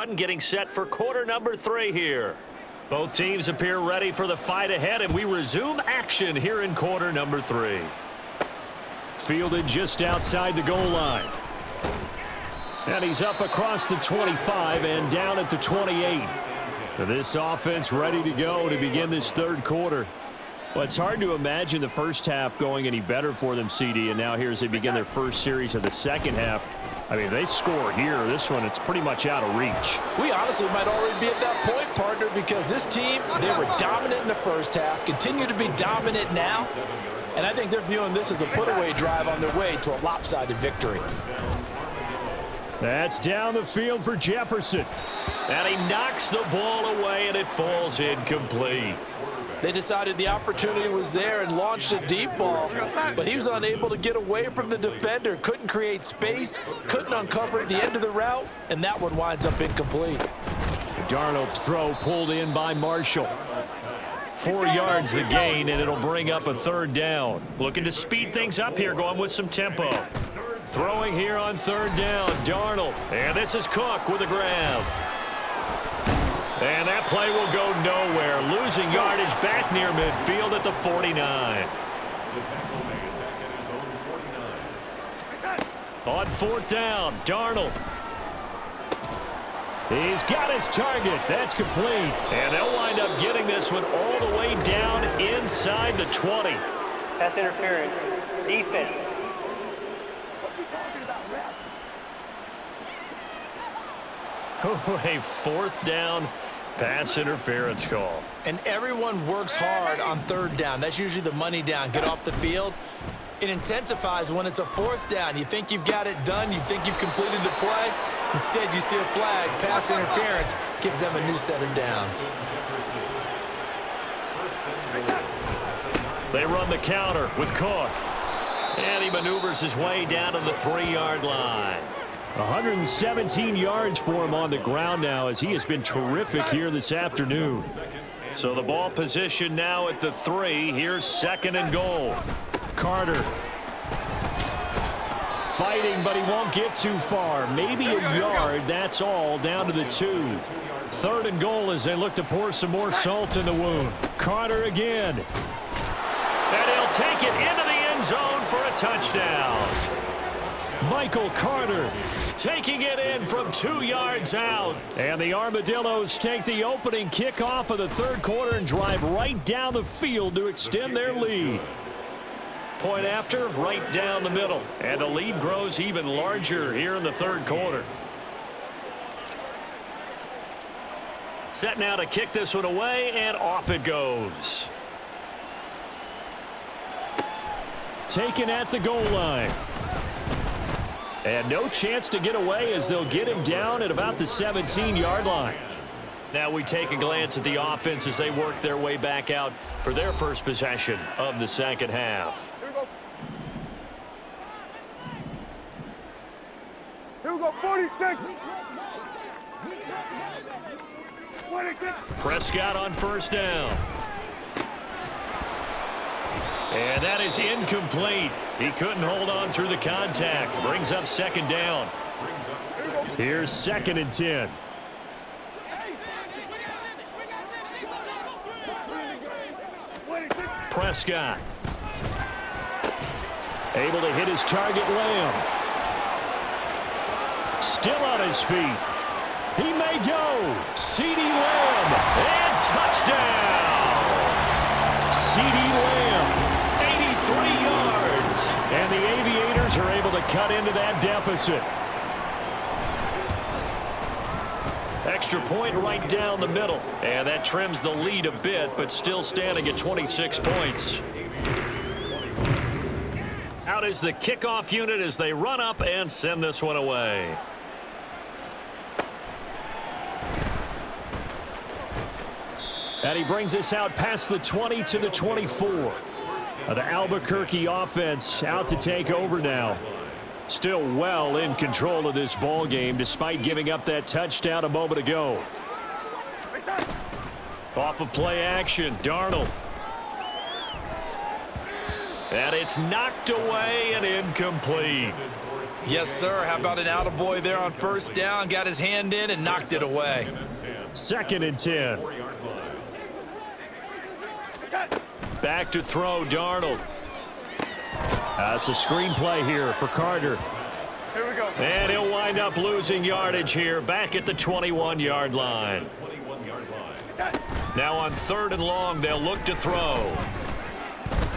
Getting set for quarter number 3 here. Both teams appear ready for the fight ahead, and we resume action here in quarter number 3. Fielded just outside the goal line. And he's up across the 25 and down at the 28. This offense ready to go to begin this third quarter. Well, it's hard to imagine the first half going any better for them, CD, and now here as they begin their first series of the second half. I mean, if they score here, this one, it's pretty much out of reach. We honestly might already be at that point, partner, because this team, they were dominant in the first half, continue to be dominant now, and I think they're viewing this as a put-away drive on their way to a lopsided victory. That's down the field for Jefferson. And he knocks the ball away, and it falls incomplete. They decided the opportunity was there and launched a deep ball, but he was unable to get away from the defender, couldn't create space, couldn't uncover at the end of the route, and that one winds up incomplete. Darnold's throw pulled in by Marshall. 4 yards the gain, and it'll bring up a third down. Looking to speed things up here, going with some tempo. Throwing here on third down, Darnold. And this is Cook with a grab. And that play will go nowhere. Losing yardage back near midfield at the 49. On fourth down, Darnold. He's got his target. That's complete. And they'll wind up getting this one all the way down inside the 20. Pass interference. Defense. A fourth down pass interference call. And everyone works hard on third down. That's usually the money down. Get off the field. It intensifies when it's a fourth down. You think you've got it done. You think you've completed the play. Instead, you see a flag. Pass interference gives them a new set of downs. They run the counter with Cook. And he maneuvers his way down to the 3-yard line. 117 yards for him on the ground now as he has been terrific here this afternoon. So the ball position now at the 3. Here's second and goal. Carter. Fighting, but he won't get too far. Maybe a yard, that's all, down to the 2. Third and goal as they look to pour some more salt in the wound. Carter again. And he'll take it into the end zone for a touchdown. Michael Carter taking it in from 2 yards out. And the Armadillos take the opening kickoff of the third quarter and drive right down the field to extend their lead. Point after, right down the middle. And the lead grows even larger here in the third quarter. Set now to kick this one away, and off it goes. Taken at the goal line. And no chance to get away as they'll get him down at about the 17-yard line. Now we take a glance at the offense as they work their way back out for their first possession of the second half. Here we go, 46. Prescott on first down. And that is incomplete. He couldn't hold on through the contact. Brings up second down. Here's second and 10. Prescott. Able to hit his target, Lamb. Still on his feet. He may go. CeeDee Lamb. And touchdown. CeeDee Lamb. 83 yards. And the Aviators are able to cut into that deficit. Extra point right down the middle. And that trims the lead a bit, but still standing at 26 points. Out is the kickoff unit as they run up and send this one away. And he brings us out past the 20 to the 24. The Albuquerque offense out to take over now. Still well in control of this ball game despite giving up that touchdown a moment ago. Off of play action, Darnold. And it's knocked away and incomplete. Yes, sir. How about an attaboy there on first down? Got his hand in and knocked it away. 2nd and 10. Back to throw, Darnold. That's a screenplay here for Carter. Here we go. And he'll wind up losing yardage here, back at the 21-yard line. Now on 3rd and long, they'll look to throw.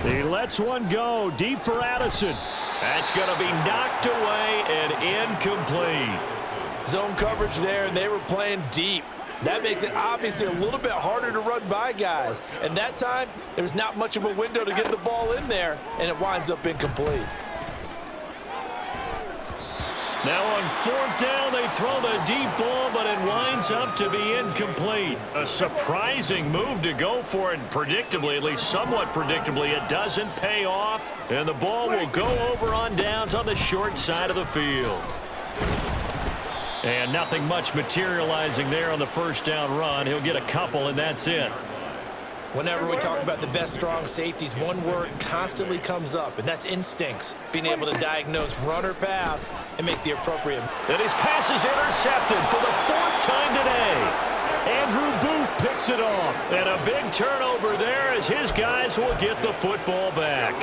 He lets one go, deep for Addison. That's going to be knocked away and incomplete. Zone coverage there, and they were playing deep. That makes it obviously a little bit harder to run by guys. And that time, there's not much of a window to get the ball in there, and it winds up incomplete. Now on 4th down, they throw the deep ball, but it winds up to be incomplete. A surprising move to go for it, predictably, at least somewhat predictably, it doesn't pay off, and the ball will go over on downs on the short side of the field. And nothing much materializing there on the 1st down run. He'll get a couple, and that's it. Whenever we talk about the best strong safeties, one word constantly comes up, and that's instincts. Being able to diagnose run or pass and make the appropriate. And his pass is intercepted for the 4th time today. Andrew Booth picks it off. And a big turnover there as his guys will get the football back.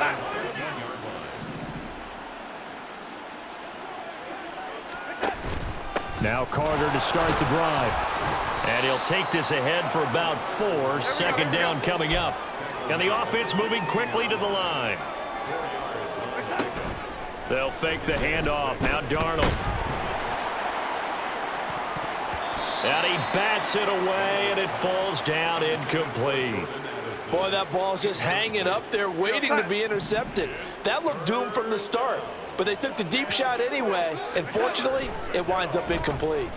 Now Carter to start the drive. And he'll take this ahead for about 4. 2nd down coming up. And the offense moving quickly to the line. They'll fake the handoff. Now Darnold. And he bats it away, and it falls down incomplete. Boy, that ball's just hanging up there waiting to be intercepted. That looked doomed from the start. But they took the deep shot anyway, and fortunately, it winds up incomplete.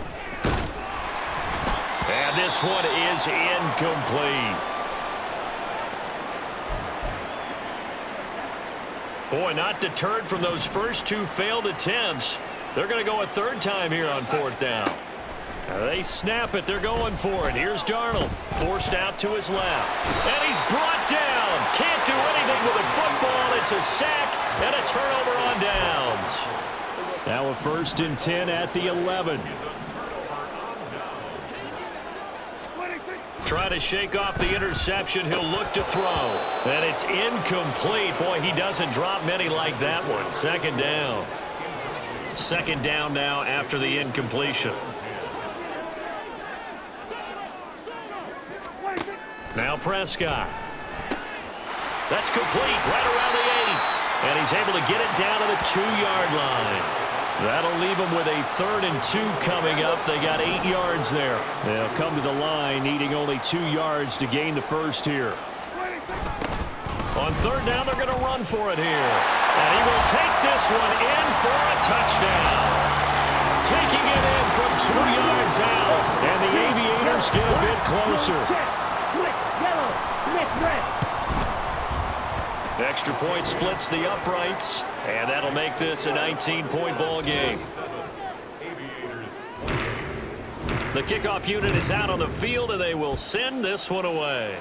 And this one is incomplete. Boy, not deterred from those first 2 failed attempts. They're going to go a 3rd time here on 4th down. They snap it. They're going for it. Here's Darnold. Forced out to his left. And he's brought down. Can't do anything with a football. It's a sack and a turnover on downs. Now a 1st and 10 at the 11. Try to shake off the interception. He'll look to throw. And it's incomplete. Boy, he doesn't drop many like that one. 2nd down. 2nd down now after the incompletion. Now Prescott. That's complete right around the 8. And he's able to get it down to the 2-yard line. That'll leave them with a 3rd and 2 coming up. They got 8 yards there. They'll come to the line needing only 2 yards to gain the first here. On 3rd down, they're going to run for it here. And he will take this one in for a touchdown. Taking it in from 2 yards out. And the Aviators get a bit closer. Extra point splits the uprights, and that'll make this a 19-point ball game. The kickoff unit is out on the field, and they will send this one away.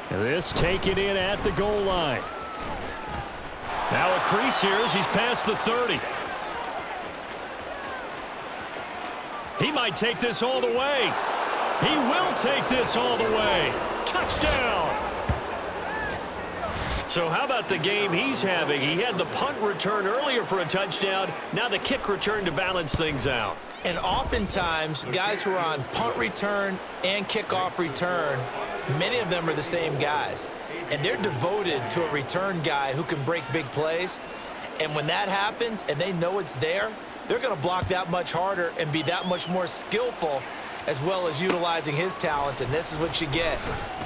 This taken in at the goal line. Now a crease here as he's past the 30. He might take this all the way. He will take this all the way. Touchdown! So how about the game he's having? He had the punt return earlier for a touchdown. Now the kick return to balance things out. And oftentimes, guys who are on punt return and kickoff return, many of them are the same guys. And they're devoted to a return guy who can break big plays. And when that happens and they know it's there, they're going to block that much harder and be that much more skillful, as well as utilizing his talents. And this is what you get.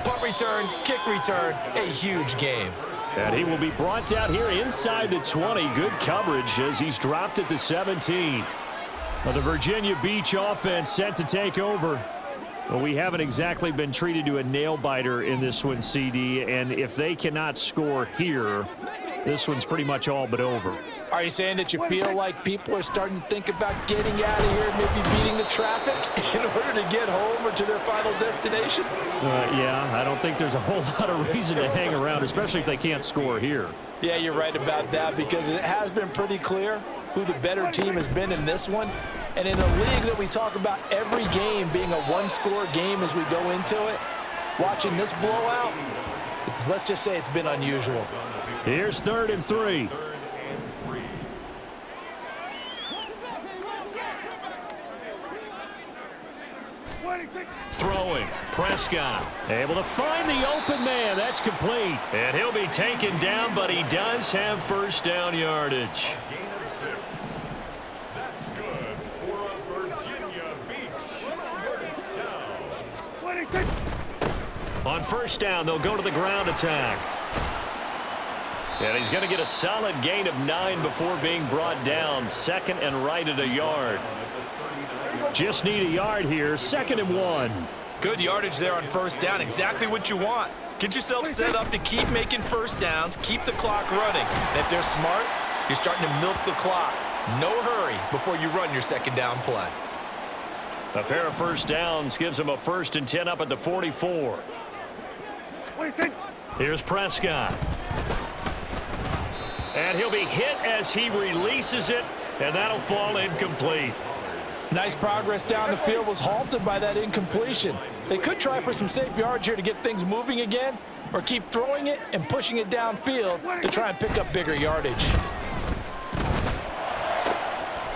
Punt return, kick return, a huge game. And he will be brought down here inside the 20. Good coverage as he's dropped at the 17. Well, the Virginia Beach offense set to take over. Well, we haven't exactly been treated to a nail-biter in this one, CD. And if they cannot score here, this one's pretty much all but over. Are you saying that you feel like people are starting to think about getting out of here, maybe beating the traffic in order to get home or to their final destination? Yeah, I don't think there's a whole lot of reason to hang around, especially if they can't score here. Yeah, you're right about that, because it has been pretty clear who the better team has been in this one. And in a league that we talk about every game being a one-score game as we go into it, watching this blowout, let's just say it's been unusual. Here's 3rd and 3. Throwing, Prescott, able to find the open man. That's complete. And he'll be taken down, but he does have first down yardage. Gain of 6. That's good for a Virginia Beach first down. On first down, they'll go to the ground attack. And he's going to get a solid gain of 9 before being brought down. 2nd and right at a yard. Just need a yard here. 2nd and 1. Good yardage there on first down. Exactly what you want. Get yourself set up to keep making first downs, keep the clock running. And if they're smart, you're starting to milk the clock. No hurry before you run your 2nd down play. A pair of first downs gives him a 1st and 10 up at the 44. Here's Prescott. And he'll be hit as he releases it, and that'll fall incomplete. Nice progress down the field was halted by that incompletion. They could try for some safe yards here to get things moving again, or keep throwing it and pushing it downfield to try and pick up bigger yardage.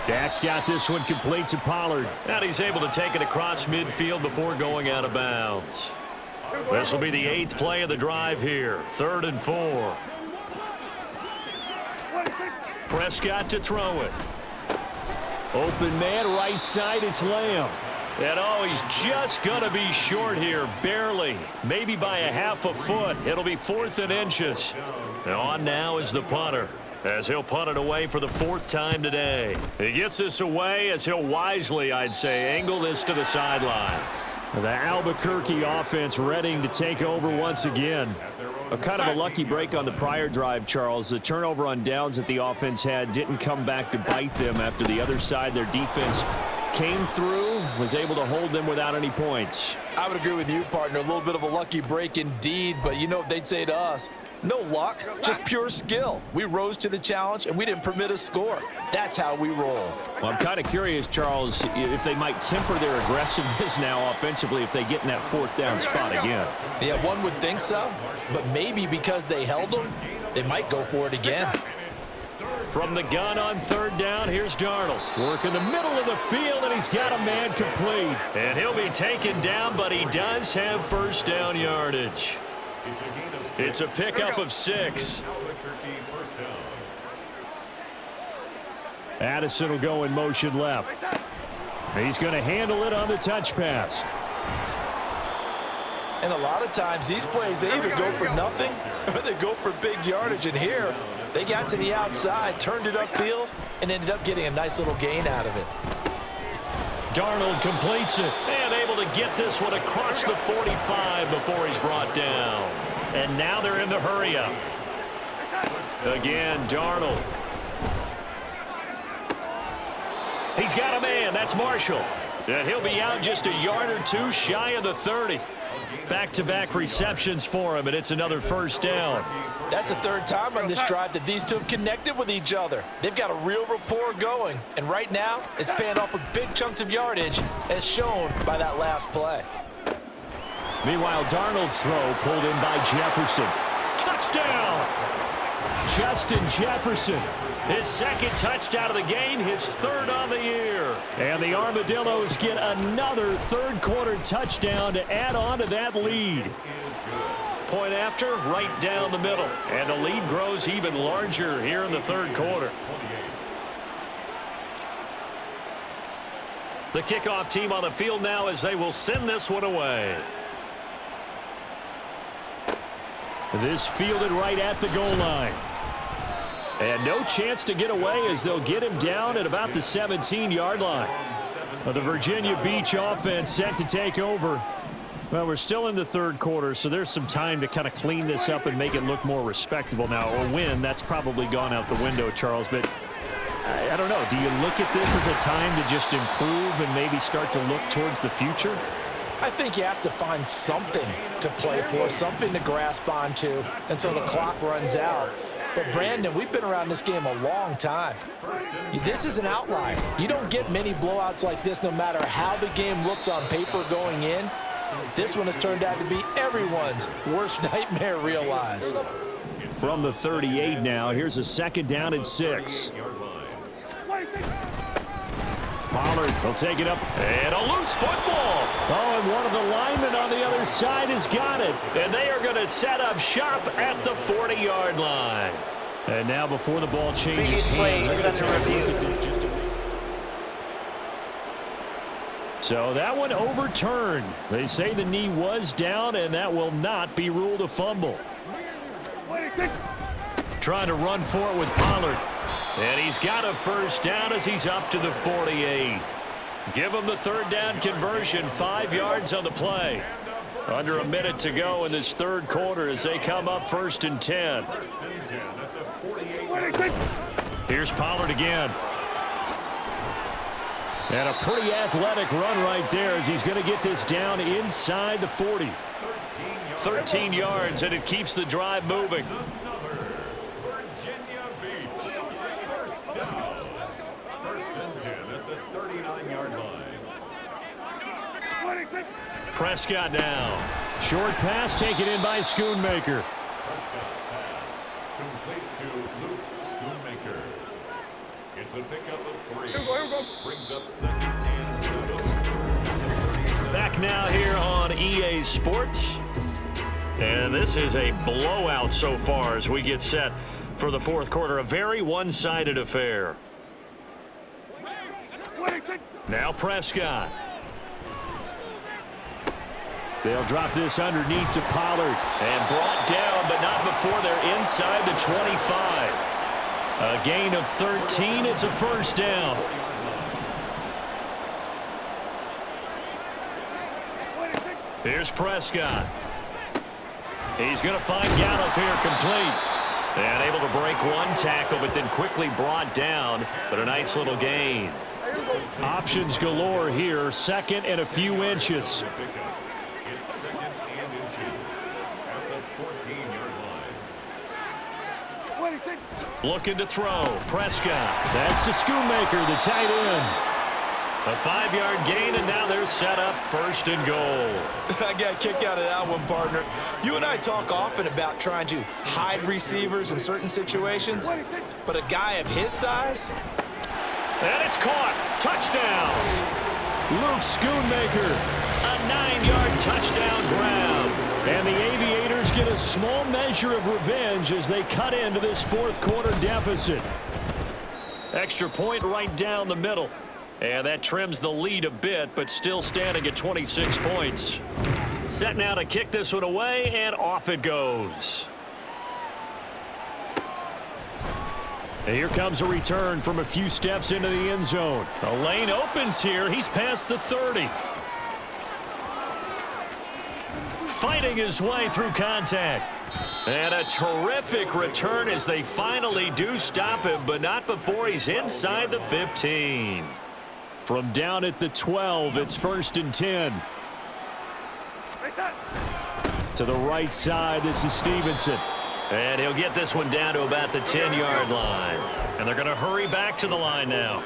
Dak's got this one complete to Pollard. And he's able to take it across midfield before going out of bounds. This will be the 8th play of the drive here. 3rd and 4. Prescott to throw it. Open man, right side, it's Lamb. And oh, he's just going to be short here, barely. Maybe by a half a foot. It'll be 4th and inches. And on now is the punter, as he'll punt it away for the 4th time today. He gets this away as he'll wisely, I'd say, angle this to the sideline. The Albuquerque offense ready to take over once again. A kind of a lucky break on the prior drive, Charles. The turnover on downs that the offense had didn't come back to bite them after the other side. Their defense came through, was able to hold them without any points. I would agree with you, partner. A little bit of a lucky break indeed, but you know what they'd say to us? No luck, just pure skill. We rose to the challenge, and we didn't permit a score. That's how we roll. Well, I'm kind of curious, Charles, if they might temper their aggressiveness now offensively if they get in that 4th down spot again. Yeah, one would think so, but maybe because they held them, they might go for it again. From the gun on 3rd down, here's Darnold. Working the middle of the field, and he's got a man complete. And he'll be taken down, but he does have first down yardage. It's a pickup of 6. Addison will go in motion left. He's going to handle it on the touch pass. And a lot of times these plays, they either go for nothing or they go for big yardage. And here, they got to the outside, turned it upfield, and ended up getting a nice little gain out of it. Darnold completes it and able to get this one across the 45 before he's brought down. And now they're in the hurry-up. Again, Darnold. He's got a man. That's Marshall. And he'll be out just a yard or 2 shy of the 30. Back-to-back receptions for him, and it's another first down. That's the 3rd time on this drive that these two have connected with each other. They've got a real rapport going, and right now it's paying off with big chunks of yardage, as shown by that last play. Meanwhile, Darnold's throw pulled in by Jefferson. Touchdown! Justin Jefferson. His 2nd touchdown of the game, his 3rd on the year. And the Armadillos get another 3rd quarter touchdown to add on to that lead. Point after, right down the middle. And the lead grows even larger here in the 3rd quarter. The kickoff team on the field now as they will send this one away. This fielded right at the goal line. And no chance to get away as they'll get him down at about the 17-yard line. The Virginia Beach offense set to take over. Well, we're still in the third quarter, so there's some time to kind of clean this up and make it look more respectable now. A win, that's probably gone out the window, Charles, but I don't know. Do you look at this as a time to just improve and maybe start to look towards the future? I think you have to find something to play for, something to grasp onto until the clock runs out. But, Brandon, we've been around this game a long time. This is an outlier. You don't get many blowouts like this no matter how the game looks on paper going in. This one has turned out to be everyone's worst nightmare realized. From the 38 now, here's a second down and 6. Pollard will take it up, and a loose football. Oh, and one of the linemen on the other side has got it. And they are going to set up shop at the 40-yard line. And now before the ball changes hands, I'm going to take a look at this just a minute. So that one overturned. They say the knee was down, and that will not be ruled a fumble. Trying to run for it with Pollard. And he's got a first down as he's up to the 48. Give him the third down conversion, 5 yards on the play. Under a minute to go in this third quarter as they come up 1st and 10. Here's Pollard again. And a pretty athletic run right there as he's going to get this down inside the 40. 13 yards, and it keeps the drive moving. Prescott now. Short pass taken in by Schoonmaker. Prescott's pass complete to Luke Schoonmaker. It's a pickup of 3. Brings up 2nd and 7. Back now here on EA Sports. And this is a blowout so far as we get set for the fourth quarter. A very one-sided affair. Now Prescott. They'll drop this underneath to Pollard. And brought down, but not before they're inside the 25. A gain of 13. It's a first down. Here's Prescott. He's going to find Gallup here complete. And able to break one tackle, but then quickly brought down. But a nice little gain. Options galore here. 2nd and a few inches. It's 2nd and inches at the 14-yard line. Looking to throw. Prescott. That's to Schoonmaker, the tight end. A 5-yard gain, and now they're set up 1st and goal. I got a kick out of that one, partner. You and I talk often about trying to hide receivers in certain situations, but a guy of his size? And it's caught. Touchdown. Luke Schoonmaker. A 9-yard touchdown grab. And the Aviators get a small measure of revenge as they cut into this fourth quarter deficit. Extra point right down the middle. And that trims the lead a bit, but still standing at 26 points. Set now to kick this one away, and off it goes. And here comes a return from a few steps into the end zone. A lane opens here. He's past the 30. Fighting his way through contact. And a terrific return as they finally do stop him, but not before he's inside the 15. From down at the 12, it's 1st and 10. To the right side, this is Stevenson. And he'll get this one down to about the 10-yard line. And they're going to hurry back to the line now.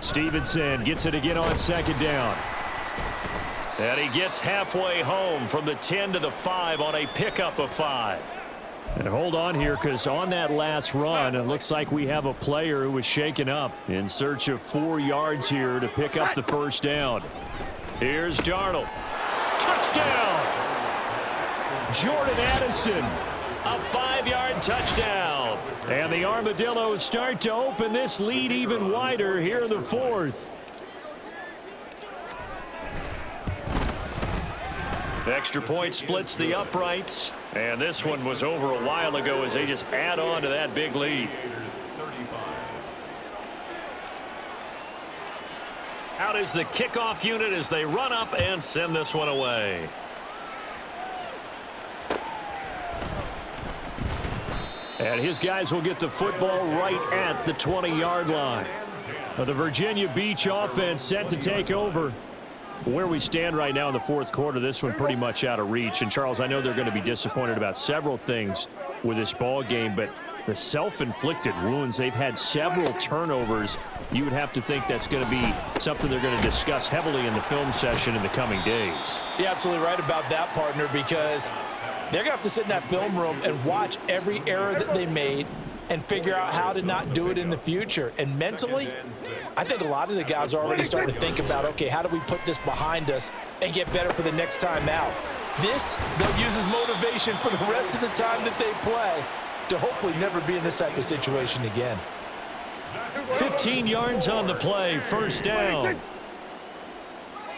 Stevenson gets it again on 2nd down. And he gets halfway home from the 10 to the 5 on a pickup of 5. And hold on here, because on that last run, it looks like we have a player who was shaken up in search of 4 yards here to pick up the first down. Here's Darnold. Touchdown! Jordan Addison. A 5-yard touchdown. And the Armadillos start to open this lead even wider here in the fourth. Extra point splits the uprights. And this one was over a while ago as they just add on to that big lead. Out is the kickoff unit as they run up and send this one away. And his guys will get the football right at the 20-yard line. The Virginia Beach offense set to take over. Where we stand right now in the fourth quarter, this one pretty much out of reach. And, Charles, I know they're going to be disappointed about several things with this ball game, but the self-inflicted wounds, they've had several turnovers. You would have to think that's going to be something they're going to discuss heavily in the film session in the coming days. You're absolutely right about that, partner, because they're going to have to sit in that film room and watch every error that they made and figure out how to not do it in the future. And mentally, I think a lot of the guys are already starting to think about, okay, how do we put this behind us and get better for the next time out? This, they'll use as motivation for the rest of the time that they play to hopefully never be in this type of situation again. 15 yards on the play, first down.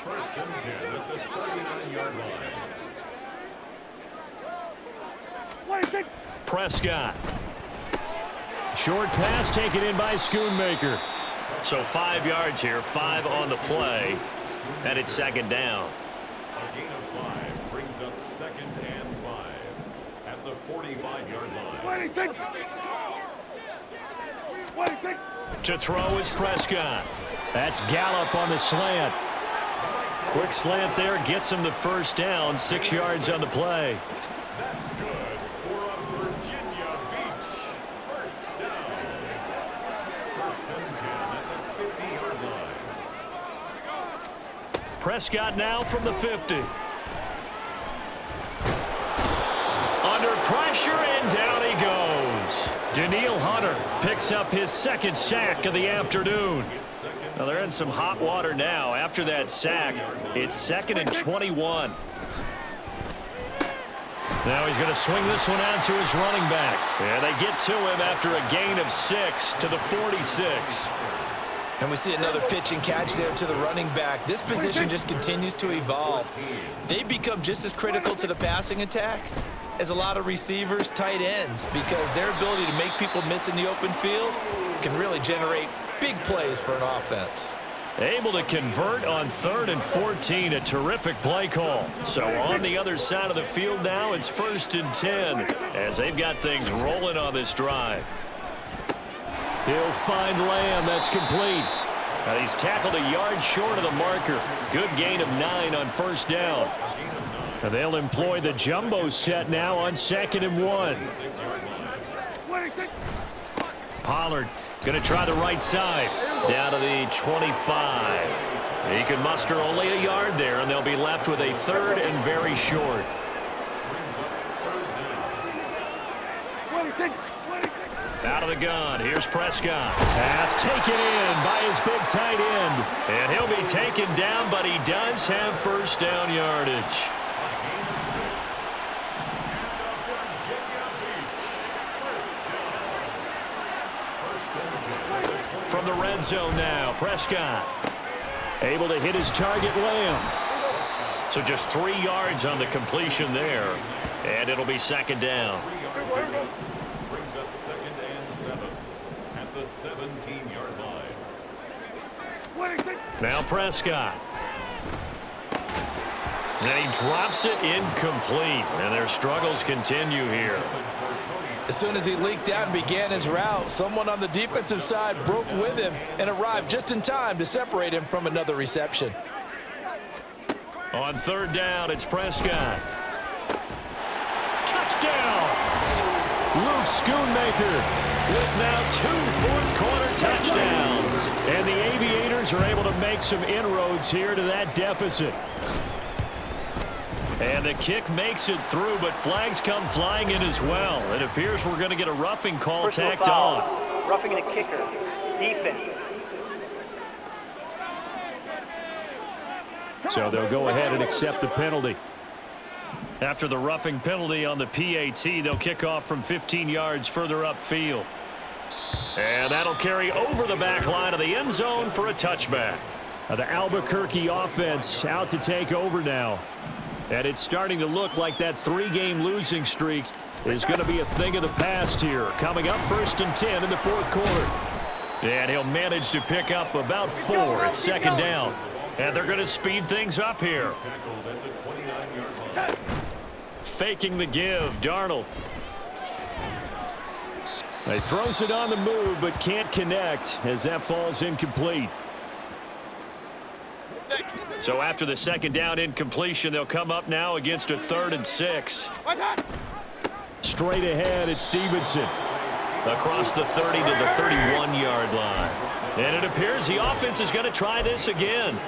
First and 10 at the 39-yard line. Prescott. Short pass taken in by Schoonmaker. So 5 yards here, 5 on the play, and it's second down. A gain of 5 brings up second and 5 at the 45-yard line. To throw is Prescott. That's Gallup on the slant. Quick slant there gets him the first down, 6 yards on the play. That's good for a Virginia Beach first down. First and 10 at the 50-yard line. Prescott now from the 50. Under pressure, and down he goes. Daniil Hunter picks up his second sack of the afternoon. Now they're in some hot water now. After that sack, it's second and 21. Now he's going to swing this one out to his running back. And they get to him after a gain of 6 to the 46. And we see another pitch and catch there to the running back. This position just continues to evolve. They become just as critical to the passing attack as a lot of receivers, tight ends, because their ability to make people miss in the open field can really generate big plays for an offense. Able to convert on 3rd and 14, a terrific play call. So on the other side of the field now, it's 1st and 10 as they've got things rolling on this drive. He'll find Lamb. That's complete. Now he's tackled a yard short of the marker. Good gain of 9 on first down. And they'll employ the jumbo set now on 2nd and 1. Pollard going to try the right side. Down to the 25. He can muster only a yard there, and they'll be left with a 3rd and very short. Out of the gun, here's Prescott. Pass taken in by his big tight end. And he'll be taken down, but he does have first down yardage. From the red zone now, Prescott. Able to hit his target, Lamb. So just 3 yards on the completion there. And it'll be second down. Brings up 2nd and 7 at the 17-yard line. Now Prescott. And he drops it incomplete. And their struggles continue here. As soon as he leaked out and began his route, someone on the defensive side broke with him and arrived just in time to separate him from another reception. On 3rd down, it's Prescott. Touchdown! Luke Schoonmaker with now 2 fourth-quarter touchdowns. And the Aviators are able to make some inroads here to that deficit. And the kick makes it through, but flags come flying in as well. It appears we're going to get a roughing call tacked on. Roughing the kicker. Defense. So they'll go ahead and accept the penalty. After the roughing penalty on the PAT, they'll kick off from 15 yards further upfield. And that'll carry over the back line of the end zone for a touchback. The Albuquerque offense out to take over now. And it's starting to look like that 3-game losing streak is going to be a thing of the past here. Coming up 1st and 10 in the 4th quarter. And he'll manage to pick up about 4 at second down. And they're going to speed things up here. Faking the give, Darnold. He throws it on the move, but can't connect as that falls incomplete. So after the second down incompletion, they'll come up now against a 3rd and 6. Straight ahead, it's Stevenson. Across the 30 to the 31-yard line. And it appears the offense is going to try this again.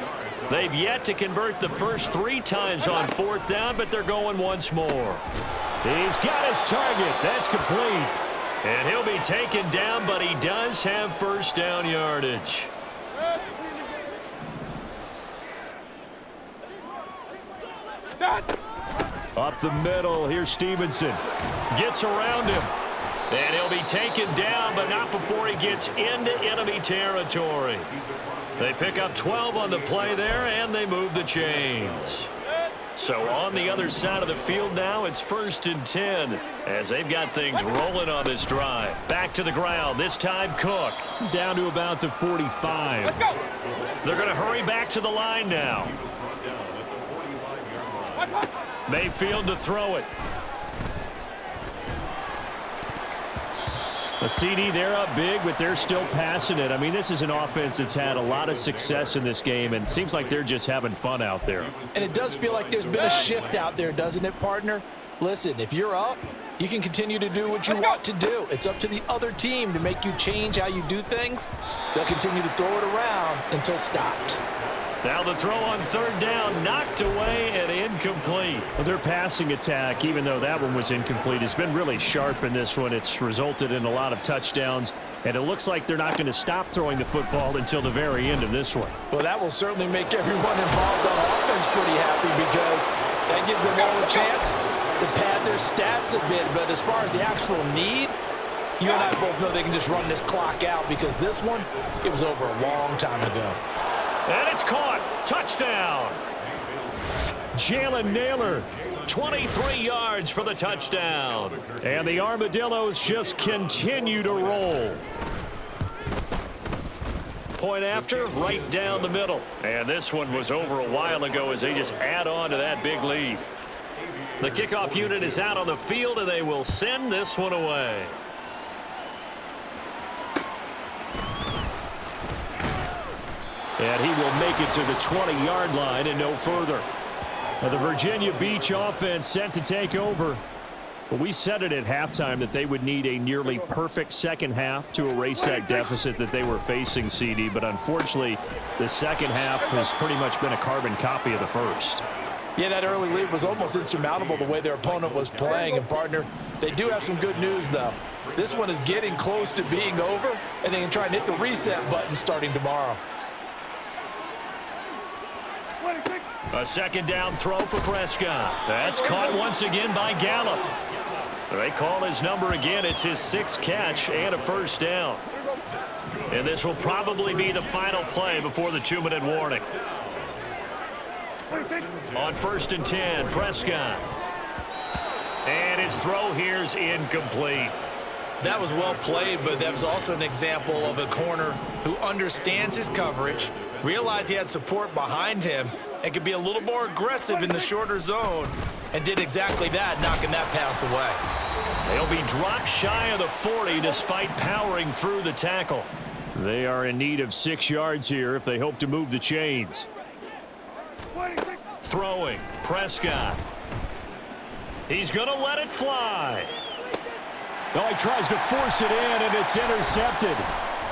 They've yet to convert the first 3 times on 4th down, but they're going once more. He's got his target. That's complete. And he'll be taken down, but he does have first down yardage. Up the middle, here's Stevenson. Gets around him. And he'll be taken down, but not before he gets into enemy territory. They pick up 12 on the play there, and they move the chains. So on the other side of the field now, it's 1st and 10 as they've got things rolling on this drive. Back to the ground, this time Cook. Down to about the 45. Let's go. They're going to hurry back to the line now. Mayfield to throw it. A CD, they're up big, but they're still passing it. I mean, this is an offense that's had a lot of success in this game, and it seems like they're just having fun out there. And it does feel like there's been a shift out there, doesn't it, partner? Listen, if you're up, you can continue to do what you want to do. It's up to the other team to make you change how you do things. They'll continue to throw it around until stopped. Now the throw on 3rd down, knocked away and incomplete. Well, their passing attack, even though that one was incomplete, has been really sharp in this one. It's resulted in a lot of touchdowns, and it looks like they're not going to stop throwing the football until the very end of this one. Well, that will certainly make everyone involved on offense pretty happy because that gives them all a chance to pad their stats a bit. But as far as the actual need, you and I both know they can just run this clock out because this one, it was over a long time ago. And it's caught. Touchdown. Jalen Naylor, 23 yards for the touchdown. And the Armadillos just continue to roll. Point after, right down the middle. And this one was over a while ago as they just add on to that big lead. The kickoff unit is out on the field, and they will send this one away. And he will make it to the 20-yard line and no further. Now the Virginia Beach offense set to take over. But we said it at halftime that they would need a nearly perfect second half to erase that deficit that they were facing, CD. But unfortunately, the second half has pretty much been a carbon copy of the first. Yeah, that early lead was almost insurmountable the way their opponent was playing. And, partner, they do have some good news, though. This one is getting close to being over, and they can try and hit the reset button starting tomorrow. A second down throw for Prescott. That's caught once again by Gallup. They call his number again. It's his 6th catch and a first down. And this will probably be the final play before the 2-minute warning. On 1st and 10, Prescott. And his throw here's incomplete. That was well played, but that was also an example of a corner who understands his coverage, realized he had support behind him, and could be a little more aggressive in the shorter zone, and did exactly that, knocking that pass away. They'll be dropped shy of the 40 despite powering through the tackle. They are in need of 6 yards here if they hope to move the chains. Throwing, Prescott. He's going to let it fly. Oh, he tries to force it in, and it's intercepted.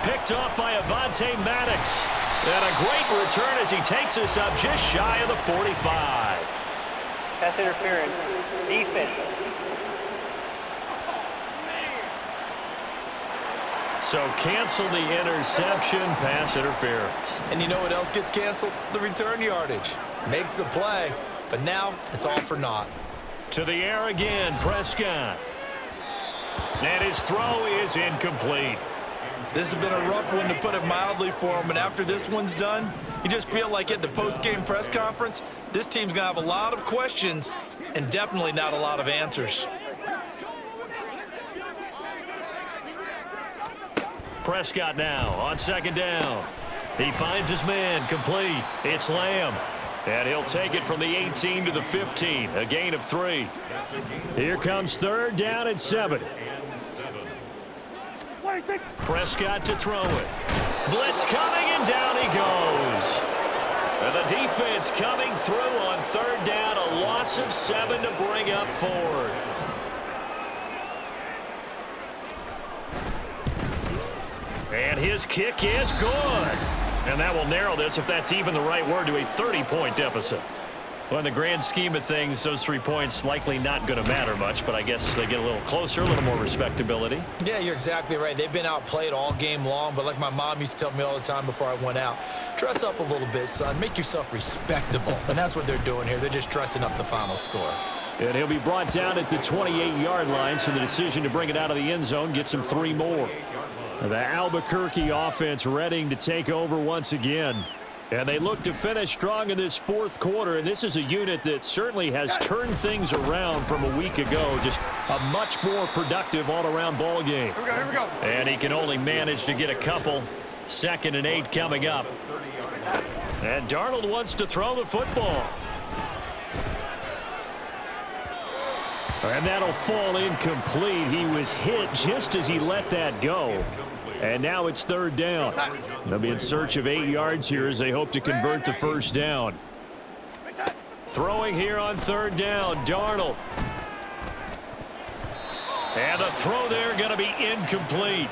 Picked off by Avonte Maddox. And a great return as he takes us up just shy of the 45. Pass interference. Defense. So cancel the interception, pass interference. And you know what else gets canceled? The return yardage. Makes the play, but now it's all for naught. To the air again, Prescott. And his throw is incomplete. This has been a rough one, to put it mildly, for him. And after this one's done, you just feel like at the post-game press conference, this team's going to have a lot of questions and definitely not a lot of answers. Prescott now on second down. He finds his man, complete. It's Lamb. And he'll take it from the 18 to the 15, a gain of 3. Here comes third down and 7. Prescott to throw it. Blitz coming, and down he goes. And the defense coming through on third down, a loss of 7 to bring up fourth. And his kick is good. And that will narrow this, if that's even the right word, to a 30-point deficit. Well, in the grand scheme of things, those 3 points likely not going to matter much, but I guess they get a little closer, a little more respectability. Yeah, you're exactly right. They've been outplayed all game long, but like my mom used to tell me all the time before I went out, dress up a little bit, son. Make yourself respectable. And that's what they're doing here. They're just dressing up the final score. And he'll be brought down at the 28-yard line, so the decision to bring it out of the end zone gets him 3 more. The Albuquerque offense ready to take over once again. And they look to finish strong in this fourth quarter. And this is a unit that certainly has turned things around from a week ago. Just a much more productive all-around ball game. Here we go. And he can only manage to get a couple. 2nd and 8 coming up. And Darnold wants to throw the football. And that'll fall incomplete. He was hit just as he let that go. And now it's third down. They'll be in search of 8 yards here as they hope to convert the first down. Throwing here on third down, Darnold. And the throw there going to be incomplete.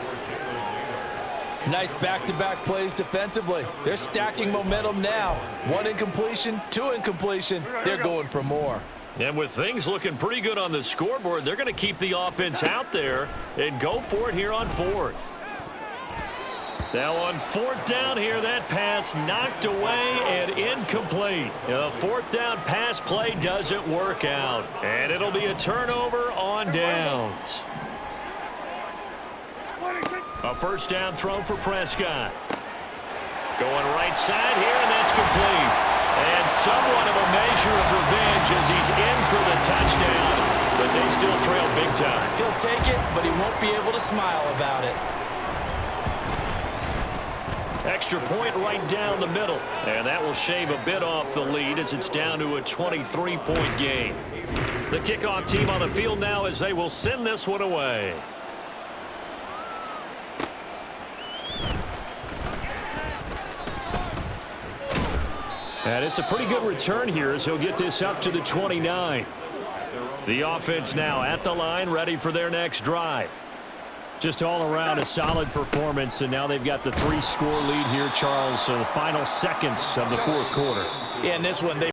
Nice back-to-back plays defensively. They're stacking momentum now. 1 incompletion, 2 incompletion. They're going for more. And with things looking pretty good on the scoreboard, they're going to keep the offense out there and go for it here on 4th. Now on 4th down here, that pass knocked away and incomplete. The 4th down pass play doesn't work out. And it'll be a turnover on downs. A first down throw for Prescott. Going right side here, and that's complete. And somewhat of a measure of revenge as he's in for the touchdown. But they still trail big time. He'll take it, but he won't be able to smile about it. Extra point right down the middle. And that will shave a bit off the lead as it's down to a 23-point game. The kickoff team on the field now as they will send this one away. And it's a pretty good return here as he'll get this up to the 29. The offense now at the line, ready for their next drive. Just all around a solid performance, and now they've got the 3-score lead here, Charles, so the final seconds of the fourth quarter. Yeah, in this one, they